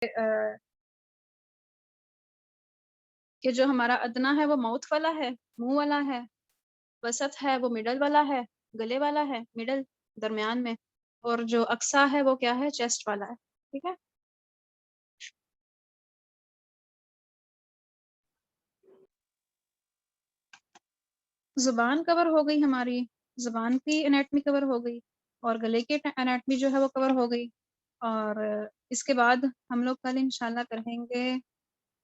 कि जो हमारा अदना है वो माउथ वाला है, मुंह वाला है, वसत है वो मिडल वाला है, गले वाला है, मिडल दरमियान में, और जो अक्सा है वो क्या है, चेस्ट वाला है। ठीक है। जुबान कवर हो गई हमारी, जुबान की एनाटमी कवर हो गई, और गले की एनाटमी जो है वो कवर हो गई। और इसके बाद हम लोग कल इंशाल्लाह करेंगे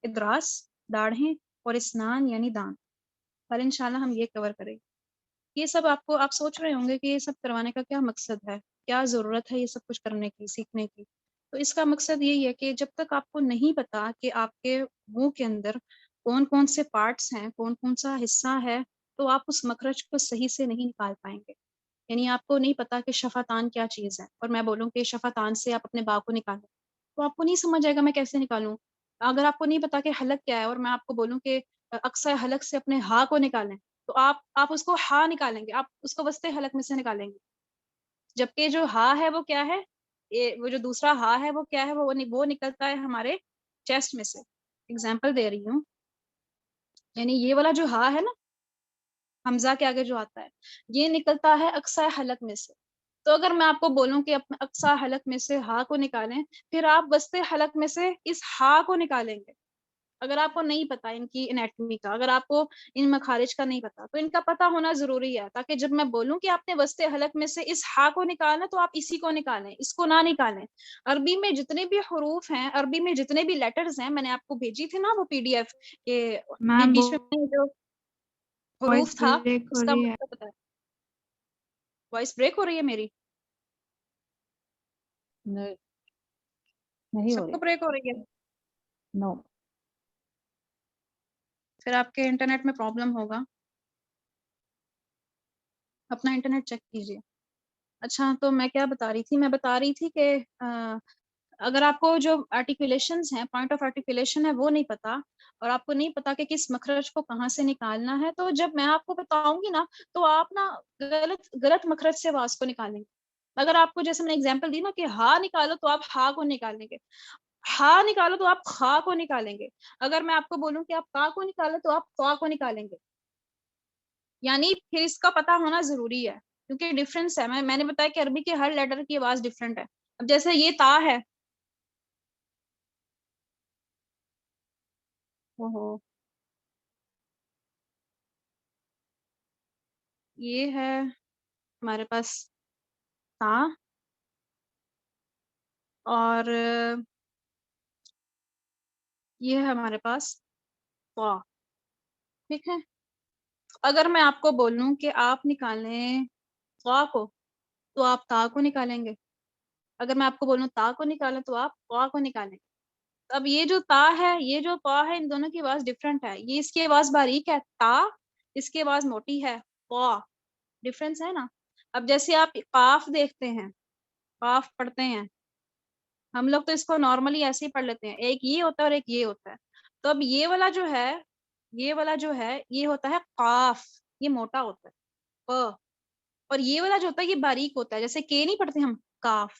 इद्रास, दाढ़ें, और स्नान यानी दांत। कल इंशाल्लाह हम ये कवर करेंगे। ये सब आपको, आप सोच रहे होंगे कि ये सब करवाने का क्या मकसद है, क्या ज़रूरत है ये सब कुछ करने की, सीखने की। तो इसका मकसद यही है कि जब तक आपको नहीं पता कि आपके मुंह के अंदर कौन कौन से पार्ट्स हैं, कौन कौन सा हिस्सा है, तो आप उस मखरज को सही से नहीं निकाल पाएंगे। यानी आपको नहीं पता कि शफातान क्या चीज़ है, और मैं बोलूँ कि शफातान से आप अपने बा को निकालें, तो आपको नहीं समझ आएगा मैं कैसे निकालूं। अगर आपको नहीं पता कि हलक क्या है, और मैं आपको बोलूँ कि अक्सर हलक से अपने हा को निकालें, तो आप उसको हा निकालेंगे, आप उसको वस्ते हलक में से निकालेंगे। जबकि जो हा है वो क्या है, ये वो जो दूसरा हा है वो क्या है, वो निकलता है हमारे चेस्ट में से। एग्जाम्पल दे रही हूँ, यानी ये वाला जो हा है ना, हमजा के आगे जो आता है, ये निकलता है अक्सा हलक में से। तो अगर मैं आपको बोलूं कि अपने अक्सा हलक में से हा को निकालें, फिर आप वस्ते हलक में से इस हा को निकालेंगे। अगर आपको नहीं पता इनकी एनाटॉमी का, अगर आपको इन मखारिज का नहीं पता, तो इनका पता होना जरूरी है, ताकि जब मैं बोलूं कि आपने वस्ते हलक में से इस हा को निकालना, तो आप इसी को निकालें, इसको ना निकालें। अरबी में जितने भी हरूफ हैं, अरबी में जितने भी लेटर्स हैं, मैंने आपको भेजी थी ना वो पीडीएफ, के मैम बीच में जो वॉइस हरूफ था, ब्रेक हो उसका रही है। मतलब पता है। वॉइस ब्रेक हो रही है मेरी? नहीं, नहीं हो सबको रही। ब्रेक हो रही है? नो। फिर आपके इंटरनेट में प्रॉब्लम होगा, अपना इंटरनेट चेक कीजिए। अच्छा, तो मैं क्या बता रही थी, मैं बता रही थी कि अगर आपको जो आर्टिकुलेशंस हैं, पॉइंट ऑफ आर्टिकुलेशन है, वो नहीं पता, और आपको नहीं पता कि किस मखरज को कहाँ से निकालना है, तो जब मैं आपको बताऊंगी ना, तो आप ना गलत गलत मखरज से आवाज को निकालेंगे। अगर आपको, जैसे मैंने एग्जांपल दी ना कि हा निकालो, तो आप हा को निकालेंगे, हा निकालो तो आप खा को निकालेंगे, अगर मैं आपको बोलूं कि आप का को निकालो, तो आप ता को निकालेंगे। यानी फिर इसका पता होना जरूरी है, क्योंकि डिफरेंस है। मैंने बताया कि अरबी के हर लेटर की आवाज डिफरेंट है। अब जैसे ये ता है, ओहो, ये है हमारे पास ता, और ये है हमारे पास ता। ठीक है। अगर मैं आपको बोलूं कि आप निकालें ता को, तो आप ता को निकालेंगे। अगर मैं आपको बोलूं ता को निकालें, तो आप ता को निकालेंगे। अब ये जो ता है, ये जो पा है, इन दोनों की आवाज डिफरेंट है। ये इसकी आवाज बारीक है ता, इसकी आवाज मोटी है पा। डिफरेंस है ना। अब जैसे आप काफ देखते हैं, काफ पढ़ते हैं, हम लोग तो इसको नॉर्मली ऐसे ही पढ़ लेते हैं, एक ये होता है और एक ये होता है। तो अब ये वाला जो है, ये वाला जो है, ये होता है काफ, ये मोटा होता है प। और ये वाला जो होता है ये बारीक होता है, जैसे के नहीं पढ़ते हम, काफ,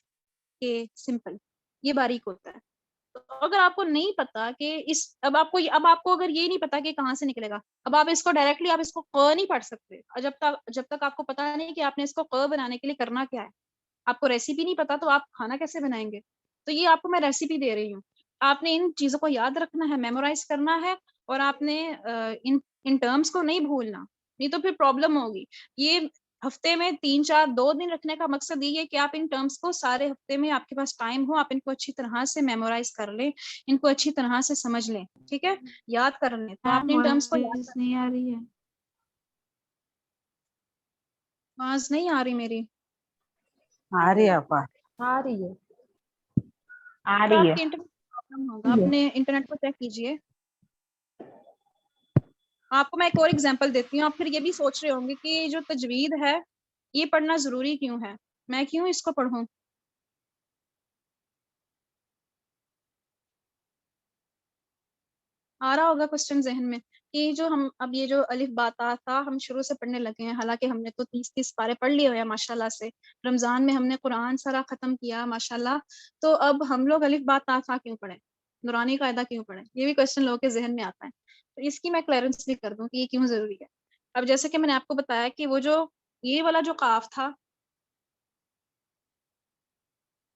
के सिंपल, ये बारीक होता है। तो अगर आपको नहीं पता कि इस, अब आपको अगर ये नहीं पता कि कहाँ से निकलेगा, अब आप इसको डायरेक्टली, आप इसको क नहीं पढ़ सकते, और जब तक आपको पता नहीं कि आपने इसको क बनाने के लिए करना क्या है, आपको रेसिपी नहीं पता, तो आप खाना कैसे बनाएंगे। तो ये आपको मैं रेसिपी दे रही हूँ, आपने इन चीजों को याद रखना है, मेमोराइज करना है, और आपने इन इन टर्म्स को नहीं भूलना, नहीं तो फिर प्रॉब्लम होगी। ये हफ्ते में 3 4 2 दिन रखने का मकसद ये है कि आप इन टर्म्स को सारे हफ्ते में, आपके पास टाइम हो, आप इनको अच्छी तरह से मेमोराइज कर लें, इनको अच्छी तरह से समझ लें। ठीक है, याद कर लें, तो मैम आपने इन टर्म्स को याद वॉइस कर। नहीं आ रही है। आवाज नहीं आ रही मेरी? आ रही है आपा, आ रही है। आ तो रही है। आपके इंटरनेट प्रॉब्लम होगा, अपने इंटरनेट को चेक कीजिए। आपको मैं एक और एग्जांपल देती हूँ, आप फिर ये भी सोच रहे होंगे कि जो तजवीद है, ये पढ़ना जरूरी क्यों है, मैं क्यों इसको पढ़ूं। आ रहा होगा क्वेश्चन जहन में कि जो हम अब ये जो अलिफ बा ता था हम शुरू से पढ़ने लगे हैं, हालांकि हमने तो 30 पारे पढ़ लिए हुए हैं माशाल्लाह से। रमजान में हमने कुरान सारा खत्म किया माशाल्लाह। तो अब हम लोग अलिफ बा ता था क्यों पढ़े, नूरानी कायदा क्यों पढ़े, ये भी क्वेश्चन लोगों के जहन में आता है। तो इसकी मैं क्लियरेंस भी कर दूं कि ये क्यों जरूरी है। अब जैसे कि मैंने आपको बताया कि वो जो ये वाला जो काफ था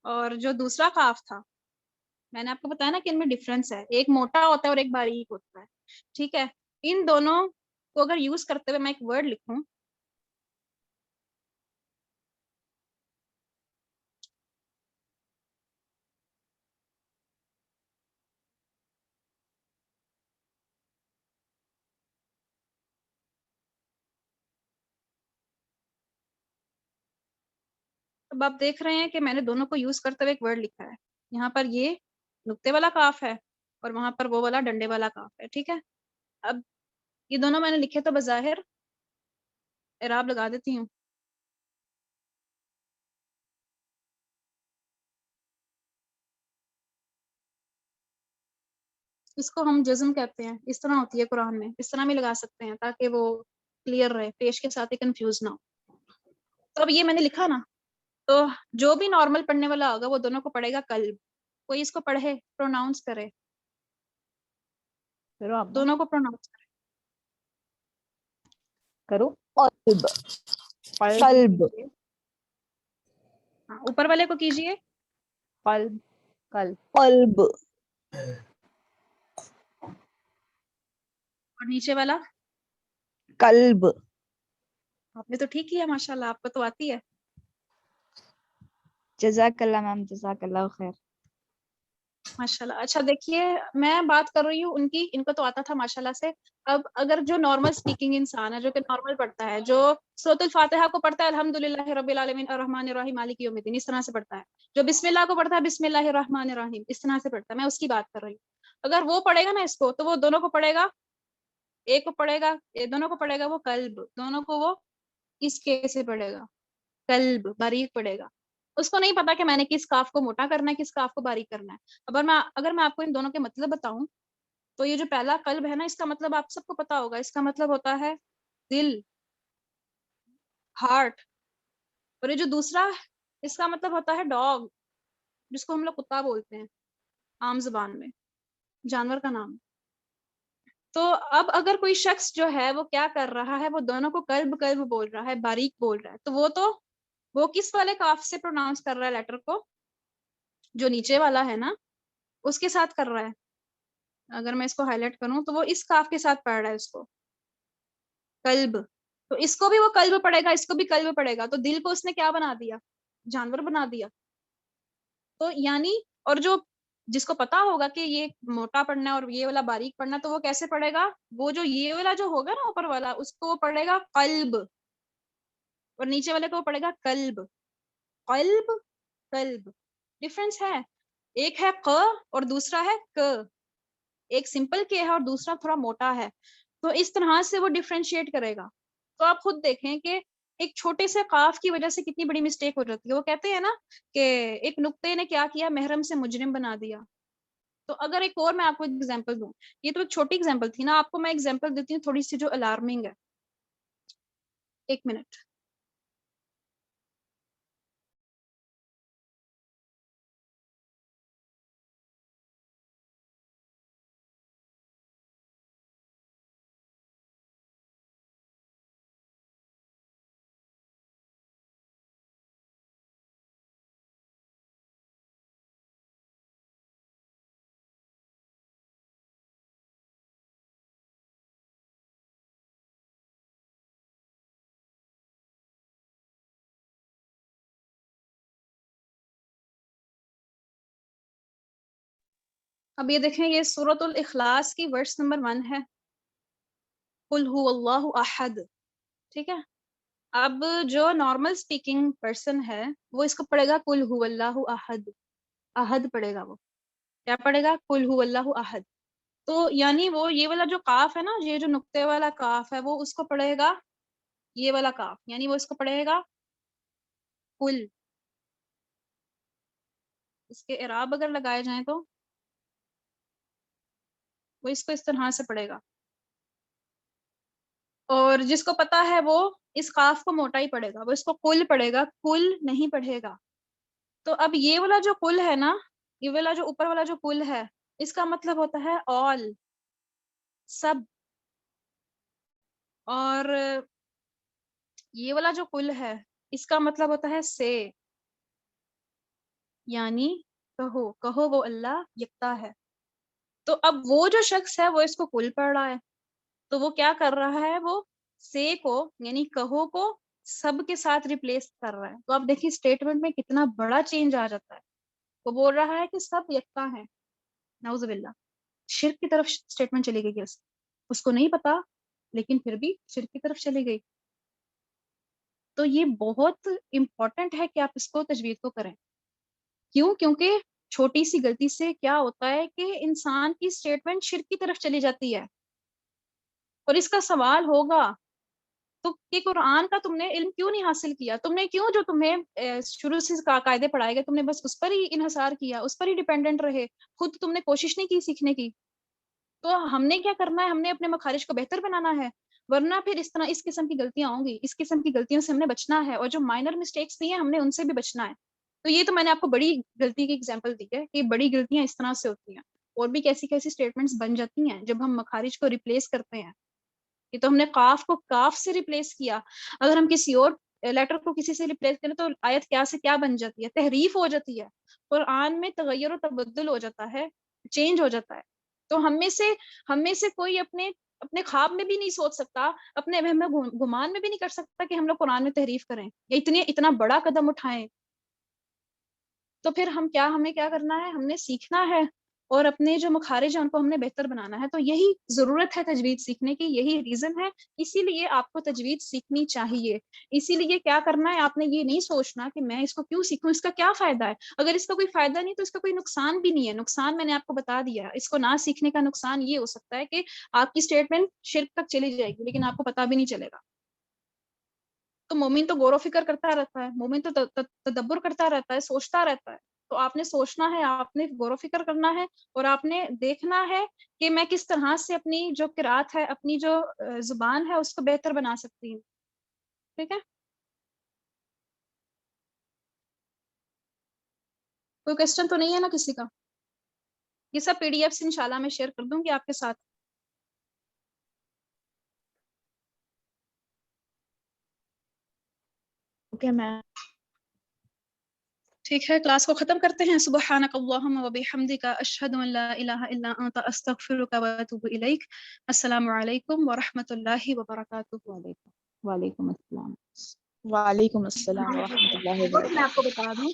और जो दूसरा काफ था, मैंने आपको बताया ना कि इनमें डिफरेंस है, एक मोटा होता है और एक बारीक होता है। ठीक है, इन दोनों को अगर यूज करते हुए मैं एक वर्ड लिखूं, अब आप देख रहे हैं कि मैंने दोनों को यूज करते हुए एक वर्ड लिखा है। यहाँ पर ये नुक्ते वाला काफ है और वहां पर वो वाला डंडे वाला काफ है। ठीक है, अब ये दोनों मैंने लिखे तो बज़ाहिर एराब लगा देती हूँ। इसको हम जज्म कहते हैं, इस तरह होती है कुरान में, इस तरह भी लगा सकते हैं ताकि वो क्लियर रहे, पेश के साथ ही कंफ्यूज ना हो। तो अब ये मैंने लिखा ना, तो जो भी नॉर्मल पढ़ने वाला होगा वो दोनों को पढ़ेगा कल्ब। कोई इसको पढ़े, प्रोनाउंस करे, करो आप दोनों को प्रोनाउंस करे। करो। कल्ब कल्ब कल्ब हाँ, ऊपर वाले को कीजिए। कल्ब कल्ब कल्ब और नीचे वाला कल्ब। आपने तो ठीक किया माशाल्लाह, आपको तो आती है। जज़ाकल्लाह मैम, जज़ाकल्लाह खैर। माशाल्लाह। अच्छा देखिए, मैं बात कर रही हूँ उनकी, इनको तो आता था माशाल्लाह से। अब अगर जो नॉर्मल स्पीकिंग इंसान है, जो कि नॉर्मल पढ़ता है, जो सूरतुल फातिहा को पढ़ता है अल्हम्दुलिल्लाहि रब्बिल आलमीन अर्रहमानिर रहीम मालिकी यौमिद्दीन इस तरह से पढ़ता है, जो बिस्मिल्लाह को पढ़ता है बिस्मिल्लाहिर रहमानिर रहीम इस तरह से पढ़ता है, मैं उसकी बात कर रही हूँ। अगर वो पढ़ेगा ना इसको, तो वो दोनों को पढ़ेगा, एक को पढ़ेगा, ये दोनों को पढ़ेगा वो कल्ब, दोनों को वो इसके से पढ़ेगा, कल्ब बारीक पड़ेगा। उसको नहीं पता कि मैंने किस काफ को मोटा करना है, किस काफ को बारीक करना है। अगर मैं आपको इन दोनों के मतलब बताऊं, तो ये जो पहला कल्ब है ना, इसका मतलब आप सबको पता होगा, इसका मतलब होता है दिल, हार्ट। और ये जो दूसरा, इसका मतलब होता है डॉग, जिसको हम लोग कुत्ता बोलते हैं आम जुबान में, जानवर का नाम। तो अब अगर कोई शख्स जो है वो क्या कर रहा है, वो दोनों को कल्ब कल्ब बोल रहा है, बारीक बोल रहा है, तो वो किस वाले काफ से प्रोनाउंस कर रहा है लेटर को, जो नीचे वाला है ना उसके साथ कर रहा है। अगर मैं इसको हाईलाइट करूं तो वो इस काफ के साथ पढ़ रहा है उसको, कल्ब। तो इसको भी वो कल्ब पढ़ेगा, इसको भी कल्ब पढ़ेगा। तो दिल को उसने क्या बना दिया, जानवर बना दिया। तो यानी, और जो जिसको पता होगा कि ये मोटा पढ़ना है और ये वाला बारीक पढ़ना है, तो वो कैसे पढ़ेगा, वो जो ये वाला जो होगा ना ऊपर वाला, उसको वो पढ़ेगा कल्ब, और नीचे वाले को वो पढ़ेगा कल्ब। कल्ब कल्ब, डिफरेंस है। एक है क और दूसरा है क, एक सिंपल के है और दूसरा थोड़ा मोटा है। तो इस तरह से वो डिफ्रेंशिएट करेगा। तो आप खुद देखें कि एक छोटे से काफ की वजह से कितनी बड़ी मिस्टेक हो जाती है। वो कहते हैं ना कि एक नुक्ते ने क्या किया, महरम से मुजरिम बना दिया। तो अगर एक और मैं आपको एग्जांपल दूं, ये तो एक छोटी एग्जांपल थी ना, आपको मैं एग्जांपल देती हूँ थोड़ी सी जो अलार्मिंग है। एक मिनट। अब ये देखें, ये सूरतुल इखलास की वर्स नंबर 1 है, कुल हुवल्लाहु अहद। ठीक है, अब जो नॉर्मल स्पीकिंग पर्सन है वो इसको पढ़ेगा कुल हुवल्लाहु अहद, अहद पढ़ेगा वो। क्या पढ़ेगा, कुल हुवल्लाहु अहद। तो यानी वो ये वाला जो काफ है ना, ये जो नुक्ते वाला काफ है, वो उसको पढ़ेगा ये वाला काफ, यानी वो इसको पढ़ेगा कुल। इसके इराब अगर लगाए जाएं तो वो इसको इस तरह से पढ़ेगा, और जिसको पता है वो इस काफ को मोटा ही पढ़ेगा, वो इसको कुल पढ़ेगा, कुल नहीं पढ़ेगा। तो अब ये वाला जो कुल है ना, ये वाला जो ऊपर वाला जो कुल है, इसका मतलब होता है ऑल, सब। और ये वाला जो कुल है इसका मतलब होता है से, यानी कहो, कहो वो अल्लाह यकता है। तो अब वो जो शख्स है वो इसको कुल पढ़ रहा है, तो वो क्या कर रहा है, वो से को यानी कहो को सब के साथ रिप्लेस कर रहा है। तो आप देखिए स्टेटमेंट में कितना बड़ा चेंज आ जाता है। वो बोल रहा है कि सब यकता है, नाउजुबिल्लाह, शिर्क की तरफ स्टेटमेंट चली गई है उसको नहीं पता, लेकिन फिर भी शिर्क की तरफ चली गई। तो ये बहुत इंपॉर्टेंट है कि आप इसको तजवीद को करें। क्यों? क्योंकि छोटी सी गलती से क्या होता है कि इंसान की स्टेटमेंट शिर्क की तरफ चली जाती है। और इसका सवाल होगा तो कि कुरान का तुमने इल्म क्यों नहीं हासिल किया, तुमने क्यों जो तुम्हें शुरू से कायदे पढ़ाए गए तुमने बस उस पर ही इन्हसार किया, उस पर ही डिपेंडेंट रहे, खुद तुमने कोशिश नहीं की सीखने की। तो हमने क्या करना है, हमने अपने मखारिज को बेहतर बनाना है, वरना फिर इस तरह इस किस्म की गलतियां होंगी। इस किस्म की गलतियों से हमने बचना है, और जो माइनर मिस्टेक्स भी हैं हमने उनसे भी बचना है। तो ये तो मैंने आपको बड़ी गलती की एग्जांपल दी है कि बड़ी गलतियां इस तरह से होती हैं। और भी कैसी कैसी स्टेटमेंट्स बन जाती हैं जब हम मखारिज को रिप्लेस करते हैं। ये तो हमने काफ को काफ से रिप्लेस किया, अगर हम किसी और लेटर को किसी से रिप्लेस करें तो आयत क्या से क्या बन जाती है, तहरीफ हो जाती है। कुरान में तगय्युर और तबद्दुल हो जाता है, चेंज हो जाता है। तो हम में से कोई अपने अपने ख्वाब में भी नहीं सोच सकता, अपने वहम में गुमान में भी नहीं कर सकता कि हम लोग कुरान में तहरीफ करें या इतना बड़ा कदम उठाएं। तो फिर हमें क्या करना है, हमने सीखना है और अपने जो मखारिज हैं उनको हमने बेहतर बनाना है। तो यही जरूरत है तजवीद सीखने की, यही रीजन है, इसीलिए आपको तजवीद सीखनी चाहिए। इसीलिए क्या करना है, आपने ये नहीं सोचना कि मैं इसको क्यों सीखूं, इसका क्या फायदा है। अगर इसका कोई फायदा नहीं तो इसका कोई नुकसान भी नहीं है। नुकसान मैंने आपको बता दिया, इसको ना सीखने का नुकसान ये हो सकता है कि आपकी स्टेटमेंट शिर्क तक चली जाएगी लेकिन आपको पता भी नहीं चलेगा। तो मोमिन तो गौर फिक्र करता रहता है, मोमिन तो तदब्बर करता रहता है, सोचता रहता है। तो आपने सोचना है, आपने गौर फिक्र करना है, और आपने देखना है कि मैं किस तरह से अपनी जो किरात है, अपनी जो जुबान है उसको बेहतर बना सकती हूँ। ठीक है, कोई क्वेश्चन तो नहीं है ना किसी का? ये सब पीडीएफ इंशाल्लाह मैं शेयर कर दूंगी आपके साथ। Okay ma'am. ठीक है, क्लास को खत्म करते हैं। सुब्हानक अल्लाहुम्मा व बिहम्दिका अशहदु अन ला इलाहा इल्ला अंता अस्तगफिरुका व अतूबु इलैक। अस्सलामु अलैकुम व रहमतुल्लाहि व बरकातुहू। वालेकुम अस्सलाम। वालेकुम अस्सलाम व रहमतुल्लाहि व होमवर्क मैं आपको बरकातुहू।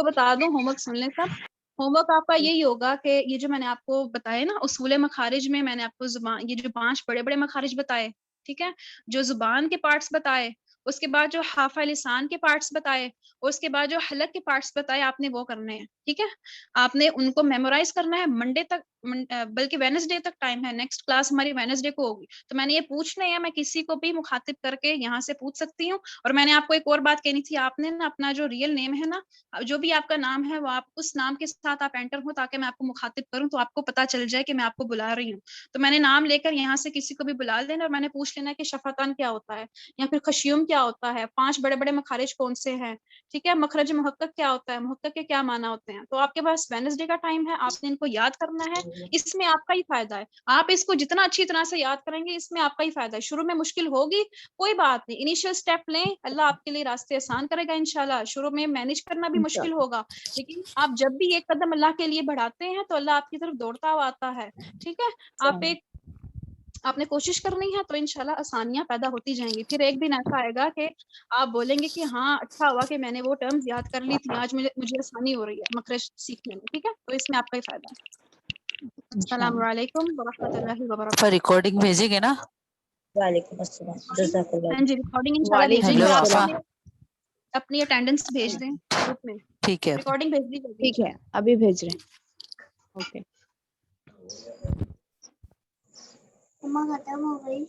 बता दूं, होमवर्क सुन लें सब। होमवर्क आपका यही होगा कि ये जो मैंने आपको बताए ना उसूल मखारिज में, मैंने आपको जुबान, ये जो 5 बड़े बड़े मखारिज बताए, ठीक है, जो जुबान के पार्ट्स बताए, उसके बाद जो हाफा लिसान के पार्ट्स बताए, और उसके बाद जो हलक के पार्ट्स बताए, आपने वो करने हैं। ठीक है, आपने उनको मेमोराइज करना है। मंडे तक, बल्कि वेडनेसडे तक टाइम है, नेक्स्ट क्लास हमारी वेडनेसडे को होगी। तो मैंने ये पूछने हैं, मैं किसी को भी मुखातिब करके यहाँ से पूछ सकती हूँ। और मैंने आपको एक और बात कहनी थी, आपने ना अपना जो रियल नेम है ना, जो भी आपका नाम है, वो आप उस नाम के साथ आप एंटर हो, ताकि मैं आपको मुखातिब करूं तो आपको पता चल जाए कि मैं आपको बुला रही हूँ। तो मैंने नाम लेकर यहाँ से किसी को भी बुला लेना, और मैंने पूछ लेना कि शफातान क्या होता है, या फिर खशियुम क्या होता है, 5 बड़े बड़े मखारिज कौन से हैं, ठीक है, मखरज मुहक्कक क्या होता है, मुहक्कक के क्या माना होते हैं। तो आपके पास वेडनेसडे का टाइम है, आपने इनको याद करना है। इसमें आपका ही फायदा है, आप इसको जितना अच्छी तरह से याद करेंगे इसमें आपका ही फायदा है। शुरू में मुश्किल होगी, कोई बात नहीं, इनिशियल स्टेप लें, अल्लाह आपके लिए रास्ते आसान करेगा इंशाल्लाह। शुरू में मैनेज करना भी मुश्किल होगा, लेकिन आप जब भी एक कदम अल्लाह के लिए बढ़ाते हैं तो अल्लाह आपकी तरफ दौड़ता हुआ आता है। ठीक है, आपने कोशिश करनी है तो इंशाल्लाह आसानियां पैदा होती जाएंगी। फिर एक दिन ऐसा आएगा कि आप बोलेंगे कि हाँ अच्छा हुआ कि मैंने वो टर्म्स याद कर ली थी, आज मुझे आसानी हो रही है मखरज सीखने में। ठीक है, तो इसमें आपका ही फायदा है। अस्सलाम वालेकुम व रहमतुल्लाहि व बरकातहू। पर रिकॉर्डिंग भेजेंगे ना? वालेकुम अस्सलाम हाँ जज़ाकल्लाह। जी, रिकॉर्डिंग इंशाल्लाह वालेकुम भेजेंगे। हेलो आप आफा, अस्सलाम। अपनी अटेंडेंस भेज दें ग्रुप में, ठीक है। रिकॉर्डिंग भेज दी जाएगी ठीक है, इंशाल्लाह। अभी भेज रहे हैं। ओके। खत्म हो गई।